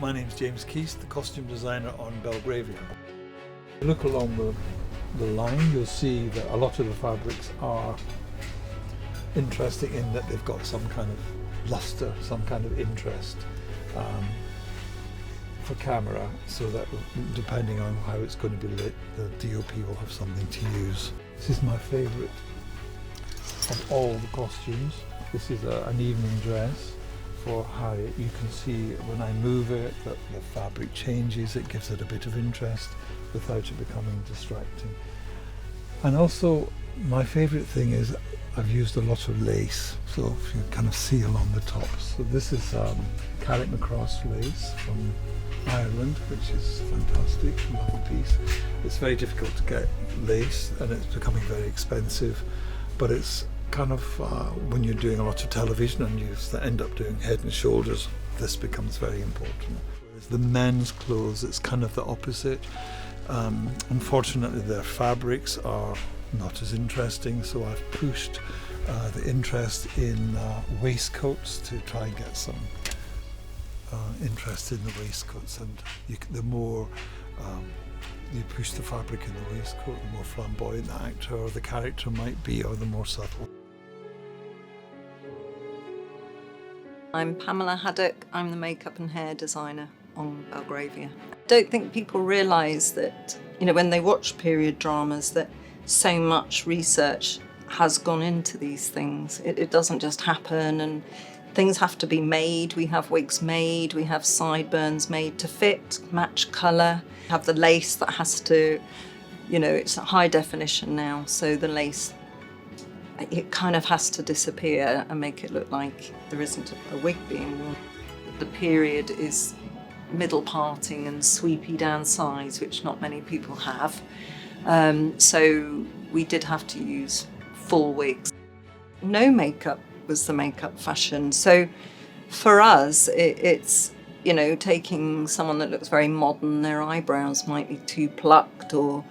My name's James Keast, the costume designer on Belgravia. If you look along the line, you'll see that a lot of the fabrics are interesting in that they've got some kind of luster, some kind of interest for camera, so that depending on how it's going to be lit, the DOP will have something to use. This is my favourite of all the costumes. This is an evening dress for Harriet. You can see when I move it that the fabric changes, it gives it a bit of interest without it becoming distracting. And also my favourite thing is I've used a lot of lace, so if you kind of see along the tops. So this is Carrick Macross lace from Ireland, which is fantastic, lovely piece. It's very difficult to get lace and it's becoming very expensive, but it's kind of when you're doing a lot of television and you end up doing Head and Shoulders, this becomes very important. Whereas the men's clothes, it's kind of the opposite. Unfortunately, their fabrics are not as interesting, so I've pushed the interest in waistcoats to try and get some interest in the waistcoats, and the more you push the fabric in the waistcoat, the more flamboyant the actor or the character might be, or the more subtle. I'm Pamela Haddock. I'm the makeup and hair designer on Belgravia. I don't think people realise that, when they watch period dramas, that so much research has gone into these things. It doesn't just happen, and things have to be made. We have wigs made, we have sideburns made to fit, match colour. We have the lace that has to, it's high definition now, so the lace, it kind of has to disappear and make it look like there isn't a wig being worn. The period is middle parting and sweepy down sides, which not many people have. So we did have to use full wigs. No makeup was the makeup fashion. So for us, it's, taking someone that looks very modern, their eyebrows might be too plucked, or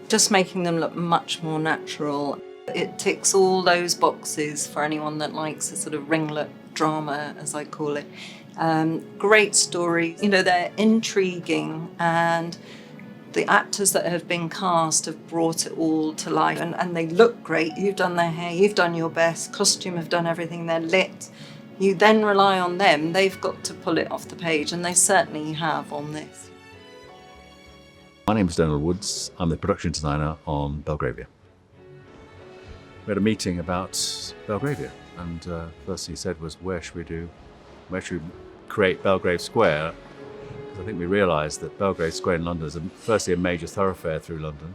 just making them look much more natural. It ticks all those boxes for anyone that likes a sort of ringlet drama, as I call it. Great stories, they're intriguing, and the actors that have been cast have brought it all to life, and they look great. You've done their hair, you've done your best, costume have done everything, they're lit. You then rely on them, they've got to pull it off the page, and they certainly have on this. My name is Donald Woods. I'm the production designer on Belgravia. We had a meeting about Belgravia, and first he said was, where should we create Belgrave Square? Because I think we realised that Belgrave Square in London is firstly a major thoroughfare through London,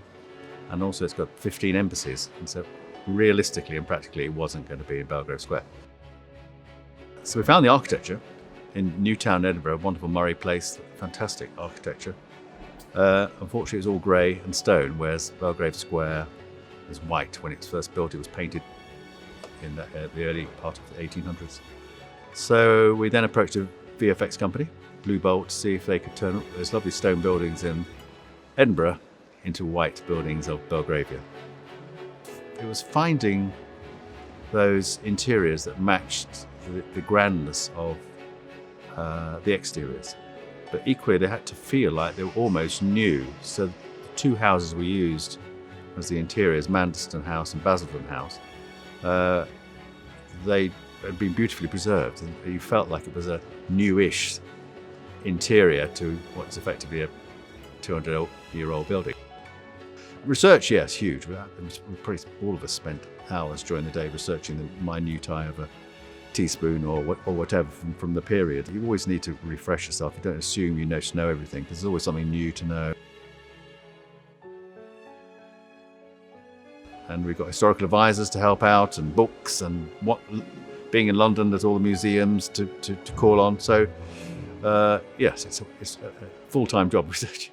and also it's got 15 embassies, and so realistically and practically it wasn't going to be in Belgrave Square. So we found the architecture in Newtown, Edinburgh, wonderful Murray Place, fantastic architecture. Unfortunately it was all grey and stone, whereas Belgrave Square is white. When it was first built, it was painted in the early part of the 1800s. So we then approached a VFX company, Blue Bolt, to see if they could turn those lovely stone buildings in Edinburgh into white buildings of Belgravia. It was finding those interiors that matched the grandness of the exteriors, but equally they had to feel like they were almost new. So the two houses we used as the interiors, Manderston House and Basildon House, they had been beautifully preserved, and you felt like it was a newish interior to what's effectively a 200-year-old building. Research, yes, huge. We probably all of us spent hours during the day researching the minutiae of a teaspoon or whatever from the period. You always need to refresh yourself. You don't assume you know everything, because there's always something new to know. And we've got historical advisors to help out, and books, and being in London, there's all the museums to call on. So yes, it's a full-time job research.